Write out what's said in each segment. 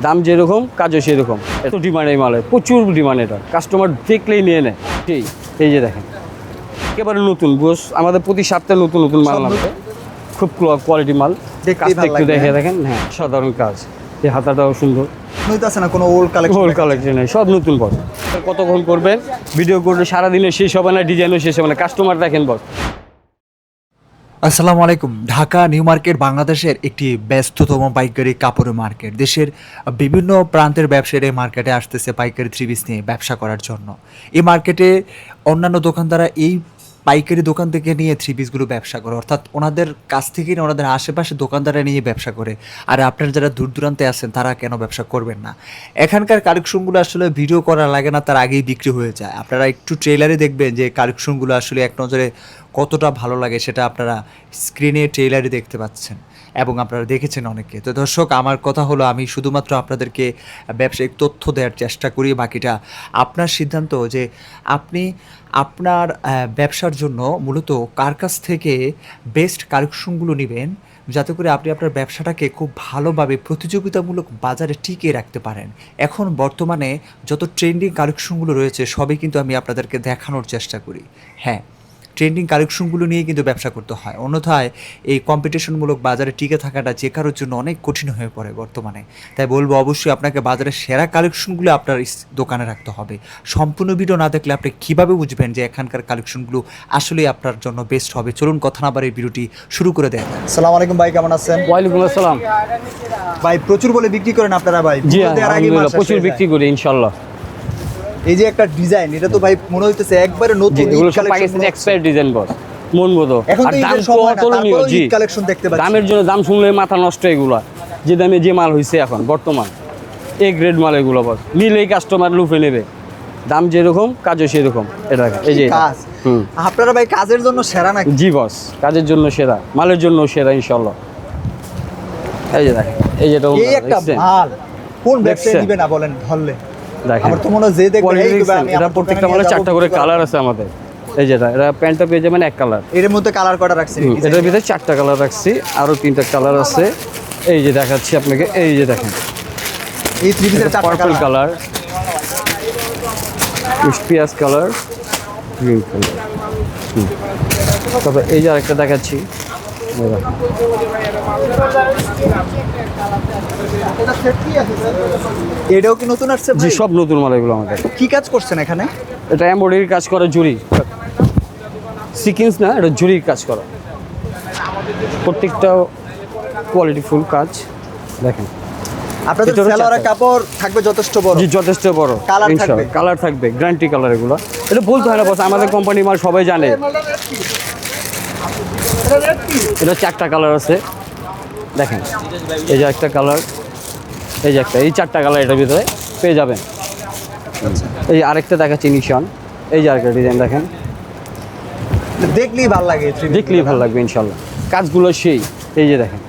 দাম যেরকম কাজও সেরকম। এত ডিমান্ড এই মালের, প্রচুর ডিমান্ড। এটা কাস্টমার দেখলেই নিয়ে নেয়। এই যে দেখেন একেবারে নতুন গোস, আমাদের প্রতি সপ্তাহে নতুন নতুন মাল নামবে, খুব কোয়ালিটি মাল। কাজটা একটু দেখে দেখেন, হ্যাঁ সাধারণ কাজ। এই হাতাটাও সুন্দর, আছে না কোনো ওল্ড কালেকশন সব নতুন বস। কতক্ষণ করবেন ভিডিও করলে সারাদিনে শেষ হবে না, ডিজাইনও শেষ হবে না। কাস্টমার দেখেন বস। আসসালামু আলাইকুম। ঢাকা নিউ মার্কেট বাংলাদেশের একটি ব্যস্ততম পাইকারি কাপড়ের মার্কেট। দেশের বিভিন্ন প্রান্তের ব্যবসায়ীরা এই মার্কেটে আসতেছে পাইকারি থ্রি পিস নিয়ে ব্যবসা করার জন্য। এই মার্কেটে অন্যান্য দোকানদাররা এই পাইকারি দোকান থেকে নিয়ে থ্রি পিসগুলো ব্যবসা করে, অর্থাৎ ওনাদের কাছ থেকে না ওনাদের আশেপাশে দোকানদাররা নিয়ে ব্যবসা করে। আর আপনারা যারা দূর দূরান্তে আছেন তারা কেন ব্যবসা করবেন না? এখানকার কালেকশনগুলো আসলে ভিডিও করা লাগে না, তার আগেই বিক্রি হয়ে যায়। আপনারা একটু ট্রেলারে দেখবেন যে কালেকশনগুলো আসলে এক নজরে কতটা ভালো লাগে, সেটা আপনারা স্ক্রিনে ট্রেলারে দেখতে পাচ্ছেন এবং আপনারা দেখেছেন অনেকে। তো দর্শক, আমার কথা হলো আমি শুধুমাত্র আপনাদেরকে ব্যবসায়িক তথ্য দেওয়ার চেষ্টা করি, বাকিটা আপনার সিদ্ধান্ত যে আপনি আপনার ব্যবসার জন্য মূলত কার কাছ থেকে বেস্ট কালেকশনগুলো নেবেন, যাতে করে আপনি আপনার ব্যবসাটাকে খুব ভালোভাবে প্রতিযোগিতামূলক বাজারে টিকিয়ে রাখতে পারেন। এখন বর্তমানে যত ট্রেন্ডিং কালেকশনগুলো রয়েছে সবই কিন্তু আমি আপনাদেরকে দেখানোর চেষ্টা করি। হ্যাঁ, ট্রেন্ডিং কালেকশনগুলো নিয়ে কিন্তু ব্যবসা করতে হয়, অন্যথায় এই কম্পিটিশনমূলক বাজারে টিকে থাকাটা যে কারোর জন্য অনেক কঠিন হয়ে পড়ে বর্তমানে। তাই বলবো অবশ্যই আপনাকে বাজারের সেরা কালেকশনগুলো আপনার দোকানে রাখতে হবে। সম্পূর্ণ ভিডিও না দেখলে আপনি কীভাবে বুঝবেন যে এখানকার কালেকশনগুলো আসলেই আপনার জন্য বেস্ট হবে? চলুন কথা না বাড়িয়ে ভিডিওটি শুরু করে দেন। আসসালামু আলাইকুম ভাই, কেমন আছেন? ওয়ালাইকুম আসসালাম ভাই। প্রচুর বলে বিক্রি করেন আপনারা ভাই? জি আলহামদুলিল্লাহ, প্রচুর বিক্রি করি ইনশাআল্লাহ। এই যে একটা ডিজাইন, এটা তো ভাই মনে হইতেছে একবারে নতুন। এগুলো সব পাকিস্তানি এক্সপায়ার ডিজাইন বস, মন মতো। আর দাম অতুলনীয়। জি, কালেকশন দেখতে পাচ্ছি। দামের জন্য দাম শুনলে মাথা নষ্ট। এগুলা যে দামে যে মাল হইছে এখন বর্তমান এ গ্রেড মাল এগুলো বস, নিলেই কাস্টমার লুফে নেবে। দাম যেরকম কাজও সেরকম। এটা এই যে কাজ, আপনারা ভাই কাজের জন্য সেরা নাকি? জি বস, কাজের জন্য সেরা, মালের জন্য সেরা ইনশাআল্লাহ। এই যে দেখেন, এই যেটা এই একটা মাল কোন ব্যবসায়ী দিবে না বলেন ধরলে? দেখেন আমার তো মনে হয় যে দেখবে এটা প্রত্যেকটা মালে 4টা করে কালার আছে আমাদের। এই যেটা এটা প্যান্টটা পেয়ে যাবেন এক কালার। এর মধ্যে কালার কটা রাখছি? এটার ভিতরে 4টা কালার রাখছি, আরো 3টা কালার আছে। এই যে দেখাচ্ছি আপনাকে, এই যে দেখেন এই থ্রি পিসের 4টা পার্পল কালার, পিয়াজ কালার, গ্রিন কালার। তবে এই যে আরেকটা দেখাচ্ছি, এটাও কি নতুন আসছে? জি সব নতুন মাল এগুলো আমাদের। কি কাজ করছেন এখানে? এটা এমব্রয়ডারি কাজ করা, জুড়ি সিকোয়েন্স না, এটা জুড়ির কাজ করা। প্রত্যেকটা কোয়ালিটি ফুল কাজ। দেখেন আপনাদের সালোয়ারের কাপড় থাকবে যথেষ্ট বড়? জি যথেষ্ট বড়। কালার থাকবে? কালার থাকবে, গ্যারান্টি কালার। এগুলো এটা বলতে হয় না বস, আমাদের কোম্পানি মাল সবাই জানে। এটা 4টা কালার আছে। দেখেন এই যে একটা কালার, এই যে একটা, এই 4টা কালার এটার ভিতরে পেয়ে যাবেন। এই আরেকটা দেখাচ্ছি নিশান, এই যে আরেকটা ডিজাইন দেখেন, দেখলেই ভালো লাগে, দেখলেই ভালো লাগবে ইনশাল্লাহ। কাজগুলো সেই, এই যে দেখেন।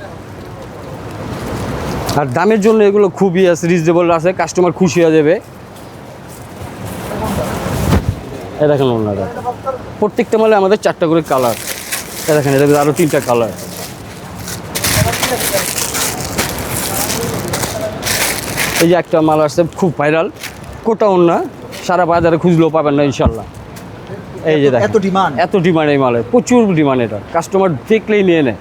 আর দামের জন্য এগুলো খুবই আছে, রিজনেবল আছে, কাস্টমার খুশি হয়ে যাবে। এই দেখেন ওনারা প্রত্যেকটা মালে আমাদের 4টা করে কালার। এই দেখেন এটা আরও 3টা কালার। এই যে একটা মাল আসছে খুব ভাইরাল, কোটা ওন্না, সারা বাজারে খুঁজলেও পাবেন না ইনশাল্লাহ। এই যে দেখেন এত ডিমান্ড এই মালের, প্রচুর ডিমান্ড। এটা কাস্টমার দেখলেই নিয়ে নেয়।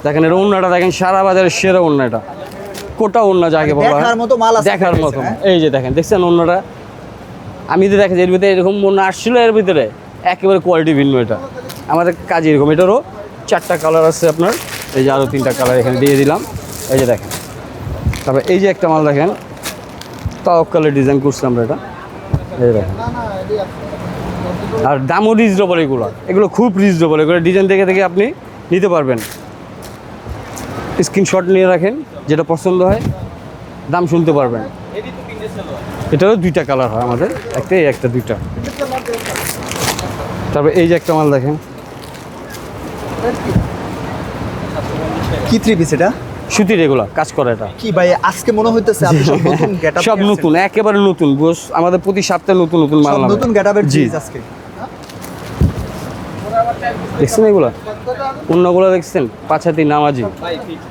দেখেন এটা ওন্নাটা দেখেন, সারা বাজারের সেরা ওন্না। এটা কোটা ওন্না যাকে বলা হয়, দেখার মতো। এই যে দেখেন, দেখছেন ওন্নাটা? আমি তো দেখেছি এর ভিতরে এরকম ওন্না আসছিল, এর ভিতরে একেবারে কোয়ালিটি ভিন্ন। এটা আমাদের কাজ এরকম। এটারও 4টা কালার আছে আপনার। এই যে আরও 3টা কালার এখানে দিয়ে দিলাম। এই যে দেখেন, তারপরে এই যে একটা মাল দেখেন, তাওয়াক্কালের ডিজাইন করছি আমরা। এটা এই দেখেন, আর দামও রিজনেবল। এগুলো খুব রিজনেবল। এগুলো ডিজাইন দেখে দেখে আপনি নিতে পারবেন। স্ক্রিনশট নিয়ে রাখেন, যেটা পছন্দ হয় দাম শুনতে পারবেন। এটারও 2টা কালার হয় আমাদের, একটা এই একটা, 2টা। তারপরে এই যে একটা মাল দেখেন, কি থ্রি পিস এটা? সুতির এগুলো কাজ করে। এটা কি ভাই আজকে মনে হইতেছে আপনি সব নতুন গেটআপ? সব নতুন, একেবারে নতুন গোস, আমাদের প্রতি সপ্তাহে নতুন নতুন মাল নামবে। নতুন গেটআপের জিনিস আজকে। দেখছেন এগুলা, অন্যগুলো দেখছেন 5 হাতি নামাজি,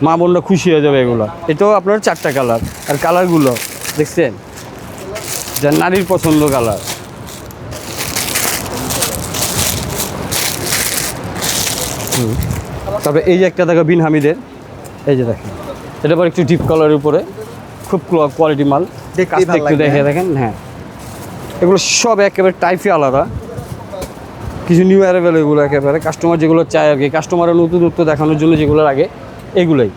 মা বোনরা খুশি হয়ে যাবে এগুলো। এটাও আপনার 4টা কালার, আর কালারগুলো দেখছেন যা নারীর পছন্দ কালার। তারপরে এই যে একটা দেখো বিন হামিদের, এই যে দেখেন এটা আবার একটু ডিপ কালারের উপরে, খুব কোয়ালিটি মাল। দেখতেই কাজটা ভালো একটু লাগবে, দেখে হ্যাঁ। দেখেন, হ্যাঁ এগুলো সব একেবারে টাইপই আলাদা, কিছু নিউ অ্যারাইভেল এগুলো একেবারে কাস্টমার যেগুলো চায় আর কি, কাস্টমারের নতুনত্ব দেখানোর জন্য যেগুলো লাগে এগুলোই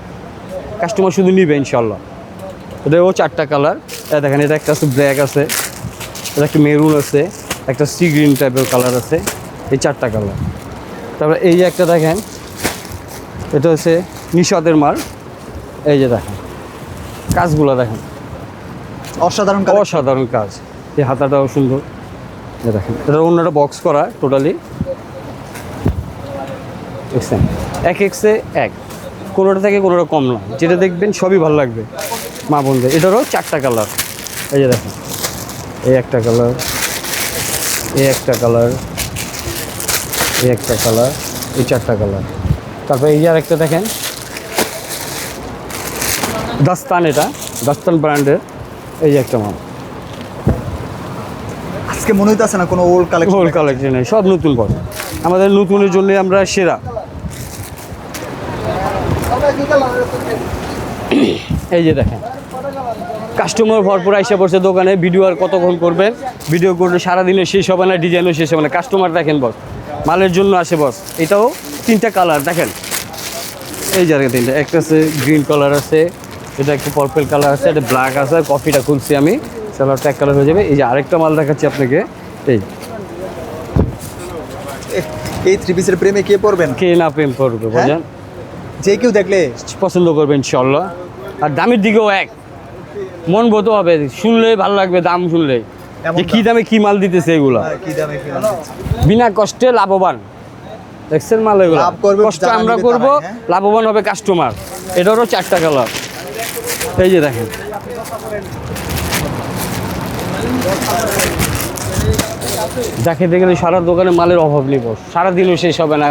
কাস্টমার শুধু নিবে ইনশাল্লাহ। এটাও 4টা কালার, এটা দেখেন, এটা একটা আছে ব্ল্যাক আছে, এটা একটা মেরুন আছে, একটা সি গ্রিন টাইপের কালার আছে, এই 4টা কালার। তারপরে এই যে একটা দেখেন, এটা হচ্ছে নিশাতের মাল, এই যে দেখেন কাজগুলো দেখেন, অসাধারণ অসাধারণ কাজ। এই হাতাটাও সুন্দর, এই দেখেন এটা অন্যটা বক্স করা টোটালি, দেখছেন 1x এক, কোনোটা থেকে কোনোটা কম না, যেটা দেখবেন সবই ভালো লাগবে মা বোনদের। এটারও 4টা কালার, এই যে দেখেন, এই একটা কালার, এই একটা কালার, এই একটা কালার, এই 4টা কালার। তারপরে এই যে আরেকটা দেখেন দাস্তান, এটা দাস্তান ব্র্যান্ডের, এই যে একটা মাল, আজকে মনে হইতেছে না কোনো ওল্ড কালেকশন। হোল কালেকশনে সব নতুন পথ, আমাদের নতুনের জন্য আমরা সেরা। এই যে দেখেন কাস্টমার ভরপুর আইসা পড়ছে দোকানে, ভিডিও আর কতক্ষণ করবেন, ভিডিও করলে সারাদিনে শেষ হবে না, ডিজাইনও শেষ হবে না। কাস্টমার দেখেন বস, মালের জন্য আসে বস। এটাও 3টা কালার দেখেন, এই জায়গায় 3টা, একটা আছে গ্রিন কালার আছে, এটা একটা পার্পল কালার আছে, এটা ব্ল্যাক আছে, কফিটা খুলছি আমি, সালোয়ারটা এক কালার হয়ে যাবে। এই যে আরেকটা মাল দেখাচ্ছি আপনাকে, এই থ্রি পিসের প্রেমে কে পড়বেন? কে না প্রেম করবে বোঝেন, যে কেউ দেখলে পছন্দ করবে ইনশাল্লাহ। আর দামের দিকেও এক, মন বোধ হবে, শুনলেই ভালো লাগবে, দাম শুনলে যে কী দামে কী মাল দিতেছে এগুলা, কি দামে কি দাম দিচ্ছে? বিনা কষ্টে লাভবান। দেখছেন মাল এগুলো, লাভ করবে কষ্ট যারা আমরা নিবে করব, তারাই, হ্যাঁ। লাভবান হবে কাস্টমার। এটারও 4টা কালার, এই যে দেখেন যা খেতে গেলে সারা দোকানে মালের অভাব নেই বস, সারাদিনও শেষ হবে না।